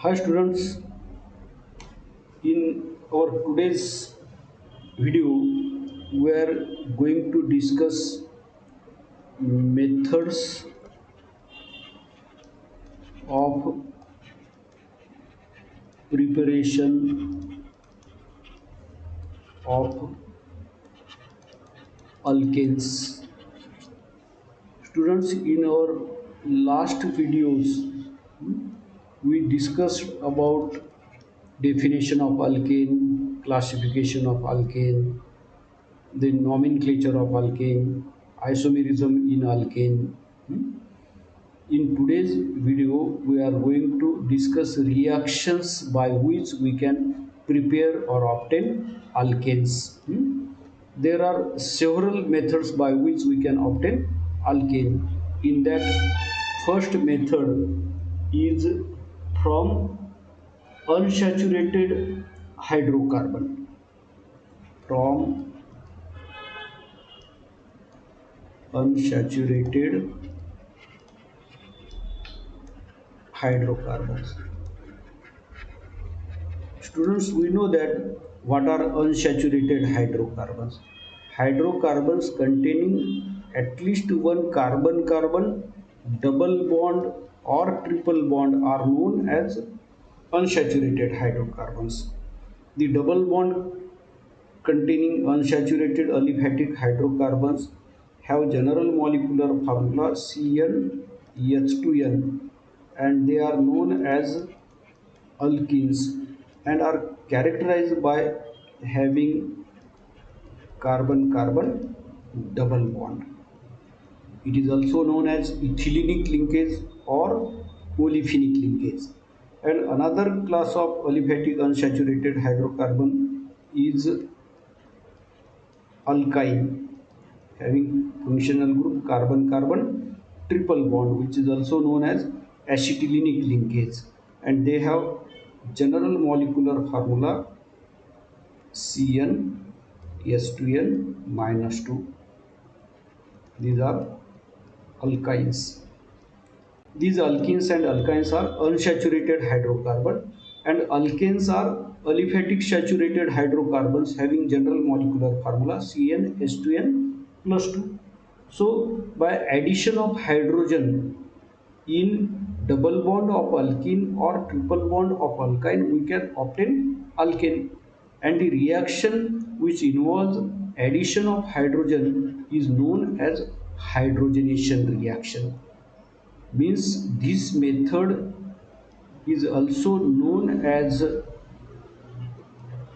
Hi students, in our today's video we are going to discuss methods of preparation of alkanes. Students, in our last videos we discussed about definition of alkane, classification of alkane, the nomenclature of alkane, isomerism in alkane. In today's video, we are going to discuss reactions by which we can prepare or obtain alkanes. There are several methods by which we can obtain alkane. In that, first method is from unsaturated hydrocarbon. From unsaturated hydrocarbons. Students, we know that what are unsaturated hydrocarbons? Hydrocarbons containing at least one carbon-carbon double bond or triple bond are known as unsaturated hydrocarbons. The double bond containing unsaturated aliphatic hydrocarbons have general molecular formula CnH2n and they are known as alkenes and are characterized by having carbon-carbon double bond. It is also known as ethylenic linkage or olefinic linkage. And another class of aliphatic unsaturated hydrocarbon is alkyne, having functional group carbon-carbon triple bond, which is also known as acetylenic linkage, and they have general molecular formula CnS2n-2. These are alkynes. These alkenes and alkynes are unsaturated hydrocarbon, and alkanes are aliphatic saturated hydrocarbons having general molecular formula CnH2n plus 2. So by addition of hydrogen in double bond of alkene or triple bond of alkyne, we can obtain alkane, and the reaction which involves addition of hydrogen is known as hydrogenation reaction. Means this method is also known as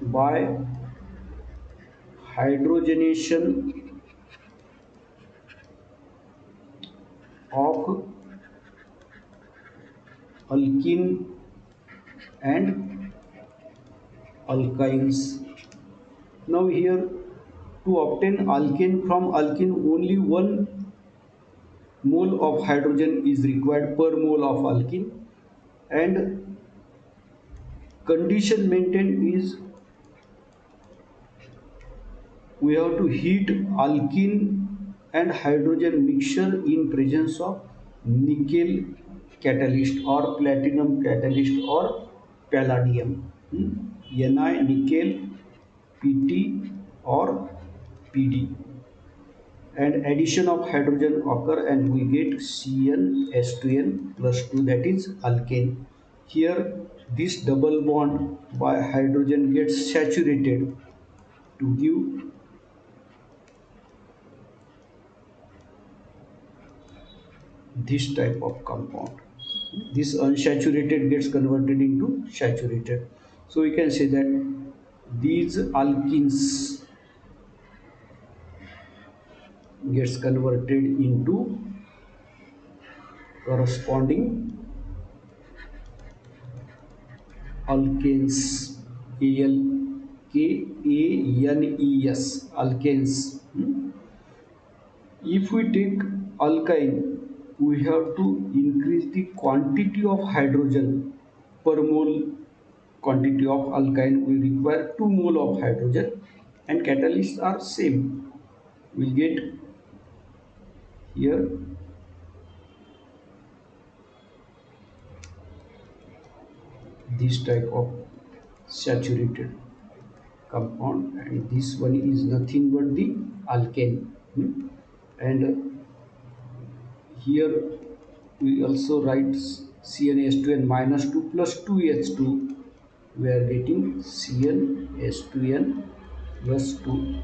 by hydrogenation of alkene and alkynes. Now here, to obtain alkane from alkene, only 1 mole of hydrogen is required per mole of alkene, and condition maintained is we have to heat alkene and hydrogen mixture in presence of nickel catalyst or platinum catalyst or palladium. Ni, nickel, Pt or Pd, and addition of hydrogen occur and we get CnH2n plus 2, that is alkane. Here this double bond by hydrogen gets saturated to give this type of compound. This unsaturated gets converted into saturated. So we can say that these alkenes gets converted into corresponding alkanes. Alkanes, alkanes. If we take alkyne, we have to increase the quantity of hydrogen per mole. Quantity of alkyne, we require 2 mole of hydrogen, and catalysts are same. We get here this type of saturated compound, and this one is nothing but the alkane. And here we also write CnH2n minus 2 plus 2H2, we are getting CnH2n plus 2.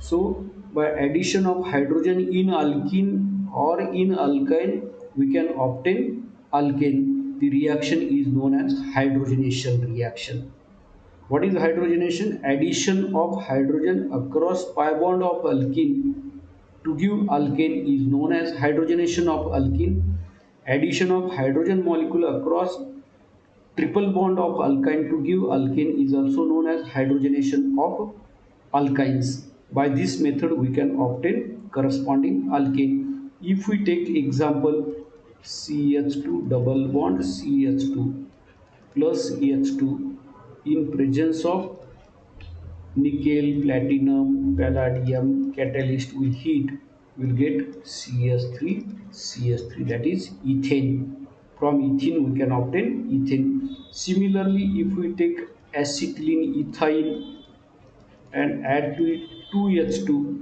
So by addition of hydrogen in alkene or in alkyne, we can obtain alkane. The reaction is known as hydrogenation reaction. What is hydrogenation? Addition of hydrogen across pi bond of alkene to give alkane is known as hydrogenation of alkene. Addition of hydrogen molecule across triple bond of alkyne to give alkane is also known as hydrogenation of alkynes. By this method we can obtain corresponding alkane. If we take example CH2 double bond CH2 plus H2 in presence of nickel, platinum, palladium catalyst, we heat, will get CH3, that is ethane. From ethene we can obtain ethane. Similarly, if we take acetylene ethyl and add to it 2H2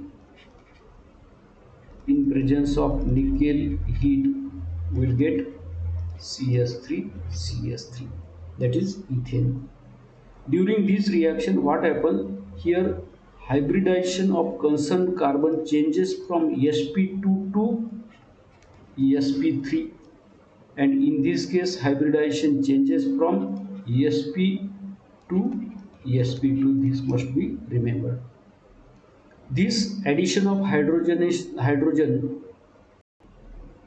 in presence of nickel heat, we will get CH3, that is ethane. During this reaction, what happens here? Hybridization of concerned carbon changes from sp2 to sp3, and in this case hybridization changes from sp to sp2. This must be remembered. This addition of hydrogen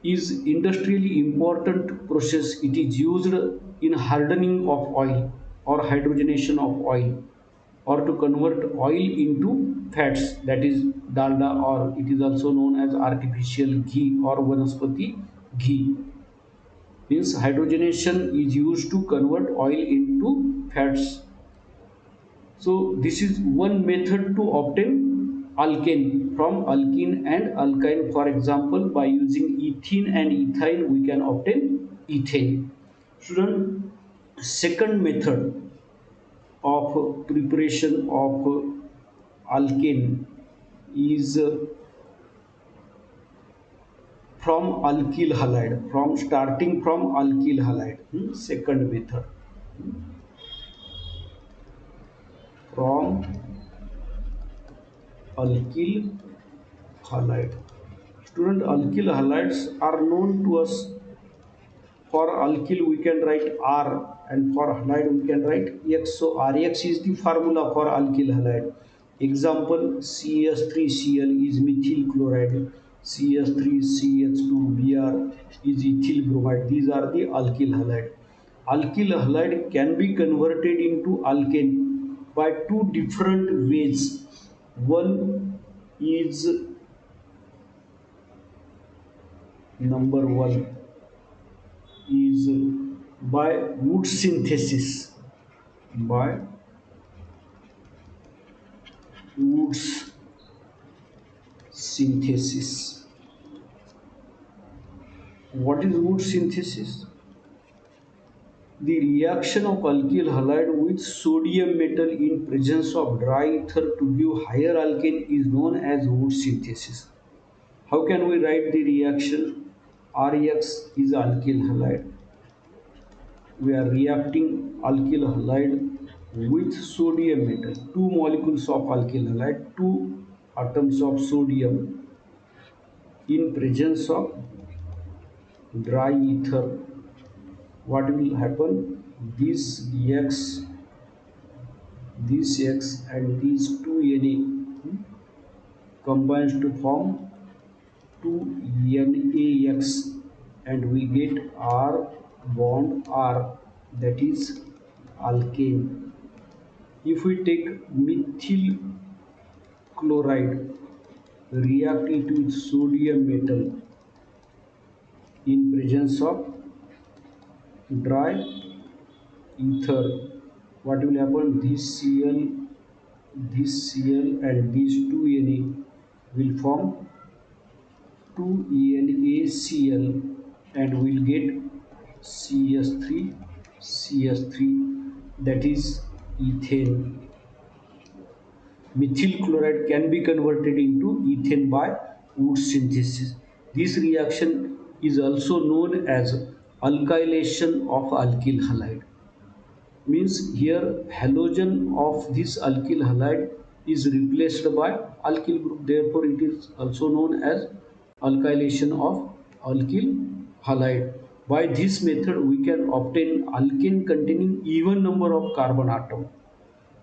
is industrially important process. It is used in hardening of oil or hydrogenation of oil, or to convert oil into fats, that is dalda, or it is also known as artificial ghee or vanaspati ghee. Means hydrogenation is used to convert oil into fats. So this is one method to obtain alkane from alkene and alkyne. For example, by using ethene and ethyne we can obtain ethane. Student, second method of preparation of alkane is from alkyl halide, from starting from alkyl halide. Second method, from alkyl halide. Student, alkyl halides are known to us. For alkyl we can write R, and for halide we can write X. So Rx is the formula for alkyl halide. Example, CH3Cl is methyl chloride, CH3CH2Br is ethyl bromide. These are the alkyl halide. Alkyl halide can be converted into alkane by two different ways. One is, number one is by wood synthesis. By Wood's synthesis. What is wood synthesis? The reaction of alkyl halide with sodium metal in presence of dry ether to give higher alkane is known as wood synthesis. How can we write the reaction? Rex is alkyl halide. We are reacting alkyl halide with sodium metal. Two molecules of alkyl halide, two atoms of sodium in presence of dry ether. What will happen? This X and these two Na combines to form 2NaX, and we get R bond R, that is alkane. If we take methyl chloride, react it with sodium metal in presence of dry ether, what will happen? This Cl and these two Na will form 2NaCl, and we'll get CH3. that is ethane. Methyl chloride can be converted into ethane by wood synthesis. This reaction is also known as alkylation of alkyl halide. Means here halogen of this alkyl halide is replaced by alkyl group, therefore it is also known as alkylation of alkyl halide. By this method we can obtain alkane containing even number of carbon atom.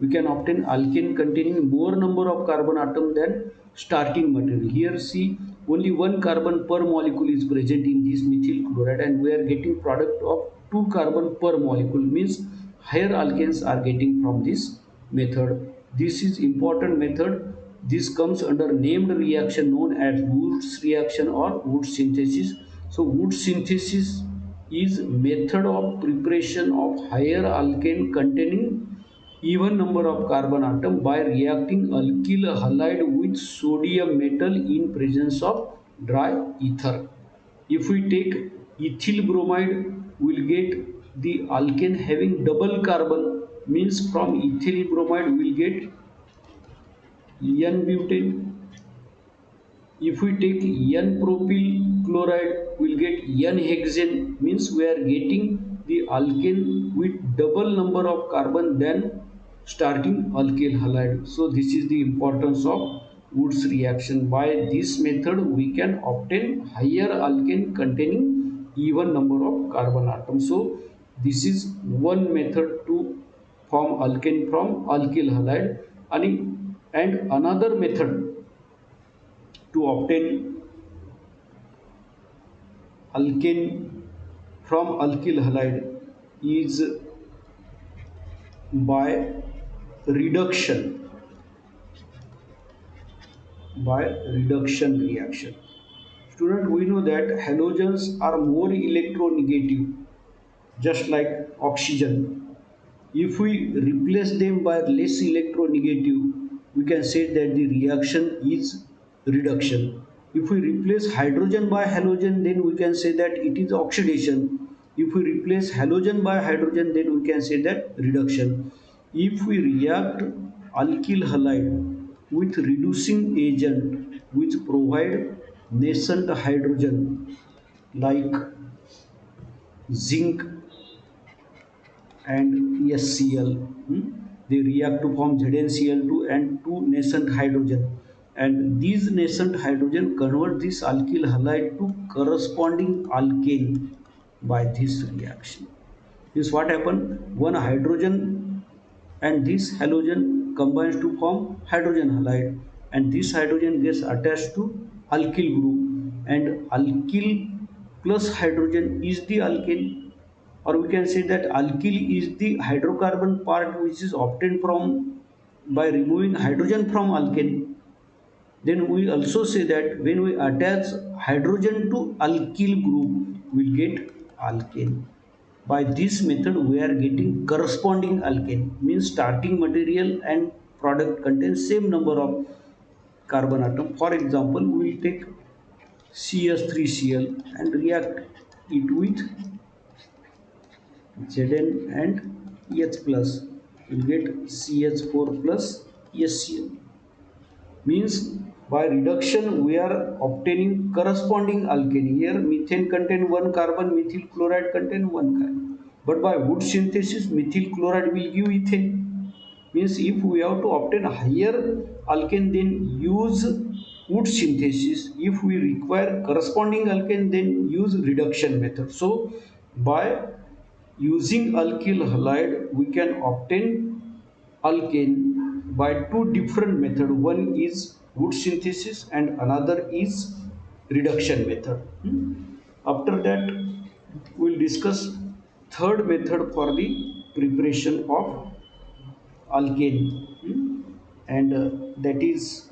We can obtain alkane containing more number of carbon atom than starting material. Here see, only one carbon per molecule is present in this methyl chloride and we are getting product of 2 carbon per molecule, means higher alkanes are getting from this method. This is important method. This comes under named reaction known as Wood's reaction or Wood synthesis. So Wood synthesis is method of preparation of higher alkane containing even number of carbon atom by reacting alkyl halide with sodium metal in presence of dry ether. If we take ethyl bromide, we'll get the alkane having double carbon, means from ethyl bromide we'll get N butane. If we take N propyl chloride, we'll get N hexane, means we are getting the alkane with double number of carbon than starting alkyl halide. So this is the importance of Wood's reaction. By this method we can obtain higher alkane containing even number of carbon atoms. So this is one method to form alkane from alkyl halide. And another method to obtain alkane from alkyl halide is by reduction by reduction reaction. Student, we know that halogens are more electronegative, just like oxygen. If we replace them by less electronegative, we can say that the reaction is reduction. If we replace hydrogen by halogen, then we can say that it is oxidation. If we replace halogen by hydrogen, then we can say that reduction. If we react alkyl halide with reducing agent which provide nascent hydrogen like zinc and SCl. They react to form ZnCl2 and two nascent hydrogen. And these nascent hydrogen convert this alkyl halide to corresponding alkane by this reaction. This what happened? One hydrogen and this halogen combines to form hydrogen halide, and this hydrogen gets attached to alkyl group, and alkyl plus hydrogen is the alkane, or we can say that alkyl is the hydrocarbon part which is obtained from by removing hydrogen from alkane. Then we also say that when we attach hydrogen to alkyl group we'll get alkane. By this method we are getting corresponding alkane, means starting material and product contains same number of carbon atom. For example, we will take CS3Cl and react it with Zn and H plus, you will get CH4 plus HCl. Means by reduction we are obtaining corresponding alkane. Here methane contain one carbon, methyl chloride contain one carbon. But by Wood synthesis methyl chloride will give ethane. Means if we have to obtain higher alkane, then use Wood synthesis. If we require corresponding alkane, then use reduction method. So by using alkyl halide we can obtain alkane by two different methods. One is Wood synthesis and another is reduction method. After that we will discuss third method for the preparation of alkane. And that is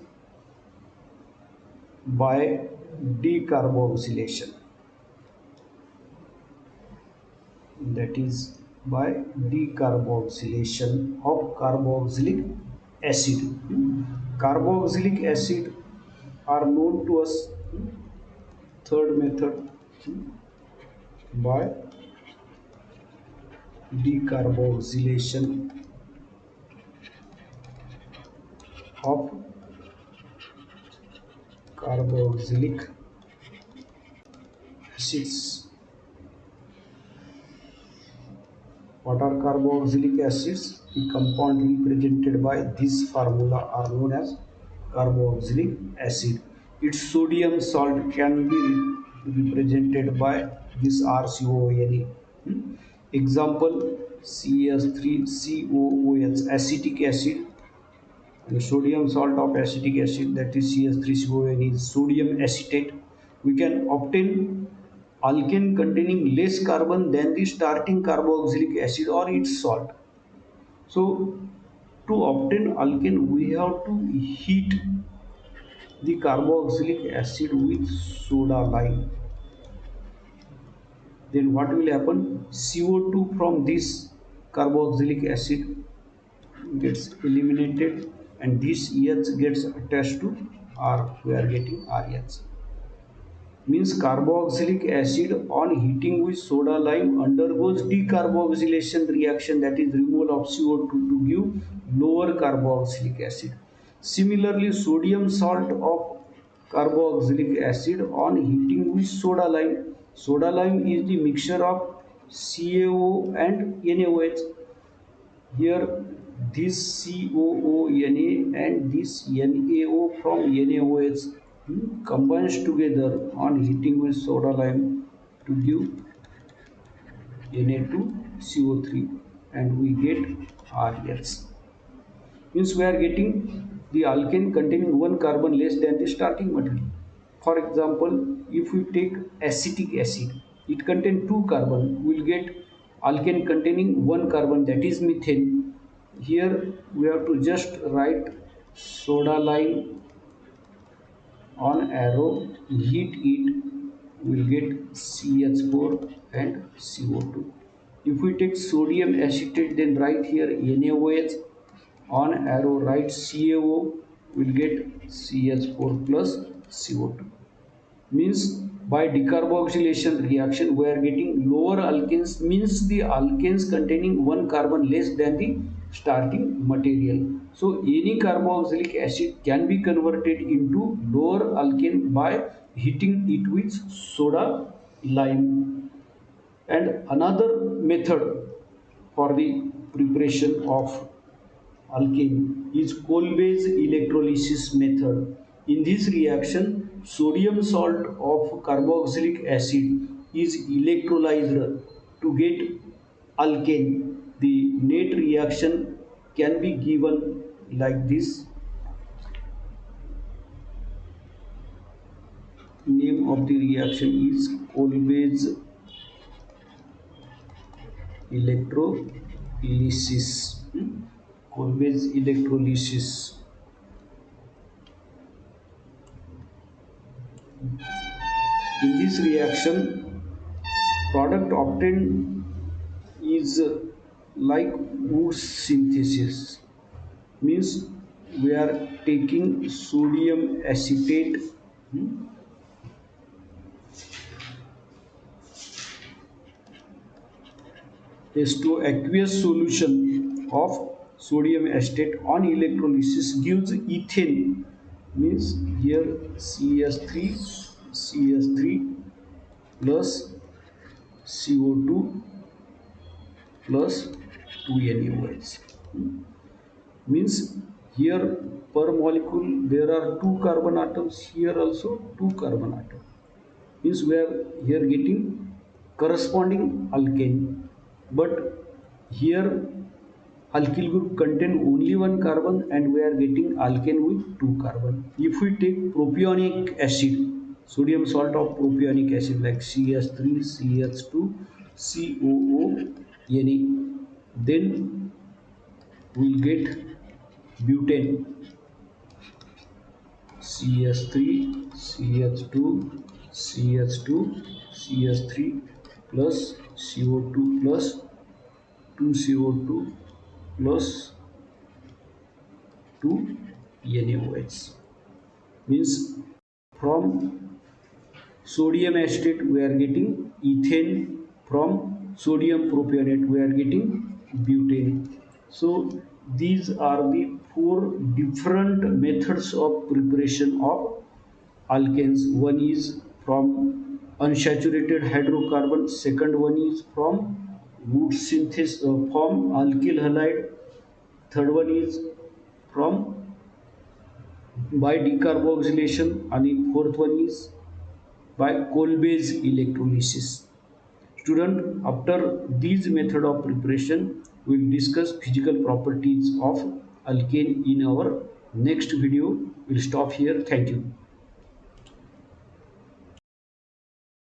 by decarboxylation. That is by decarboxylation of carboxylic acid. Carboxylic acid are known to us. Third method by decarboxylation of carboxylic acids. What are carboxylic acids? The compound represented by this formula are known as carboxylic acid. Its sodium salt can be represented by this RCONA. Example CS3COOH, acetic acid, and sodium salt of acetic acid, that is CS3COOH, is sodium acetate. We can obtain alkane containing less carbon than the starting carboxylic acid or its salt. So to obtain alkane, we have to heat the carboxylic acid with soda lime. Then what will happen? CO2 from this carboxylic acid gets eliminated and this EH gets attached to R. We are getting RH. Means carboxylic acid on heating with soda lime undergoes decarboxylation reaction, that is removal of CO2 to give lower carboxylic acid. Similarly, sodium salt of carboxylic acid on heating with soda lime is the mixture of CaO and NaOH. Here this COONA and this NaO from NaOH combines together on heating with soda lime to give Na2CO3 and we get RH. Means we are getting the alkane containing one carbon less than the starting material. For example, if we take acetic acid, it contains two carbon, we will get alkane containing one carbon, that is methane. Here we have to just write soda lime on arrow, heat it, we will get CH4 and CO2. If we take sodium acetate, then write here NaOH, on arrow write CaO, will get CH4 plus CO2. Means by decarboxylation reaction we are getting lower alkanes, means the alkanes containing one carbon less than the starting material. So any carboxylic acid can be converted into lower alkane by heating it with soda lime. And another method for the preparation of alkane is Kolbe's electrolysis method. In this reaction, sodium salt of carboxylic acid is electrolyzed to get alkane. The net reaction can be given like this. Name of the reaction is Kolbe's electrolysis. Kolbe's electrolysis. In this reaction, product obtained is like wood synthesis. Means we are taking sodium acetate to aqueous solution of sodium acetate on electrolysis gives ethane. Means here CH3 plus CO2 plus 2NaOH. Means here per molecule there are two carbon atoms, here also two carbon atoms. Means we are here getting corresponding alkane, but here alkyl group contain only one carbon and we are getting alkane with two carbon. If we take propionic acid, sodium salt of propionic acid like CH3 CH2 COONA, then we will get butane CH3 CH2 CH2 CH3 plus CO2 plus 2CO2 plus 2 NaOH. Means from sodium acetate we are getting ethane, from sodium propionate, we are getting butane. So these are the four different methods of preparation of alkanes. One is from unsaturated hydrocarbon, second one is from wood synthesis from alkyl halide, third one is from by decarboxylation, and fourth one is by coal-based electrolysis. Student, after these method of preparation, we will discuss physical properties of alkane in our next video. We'll stop here. Thank you.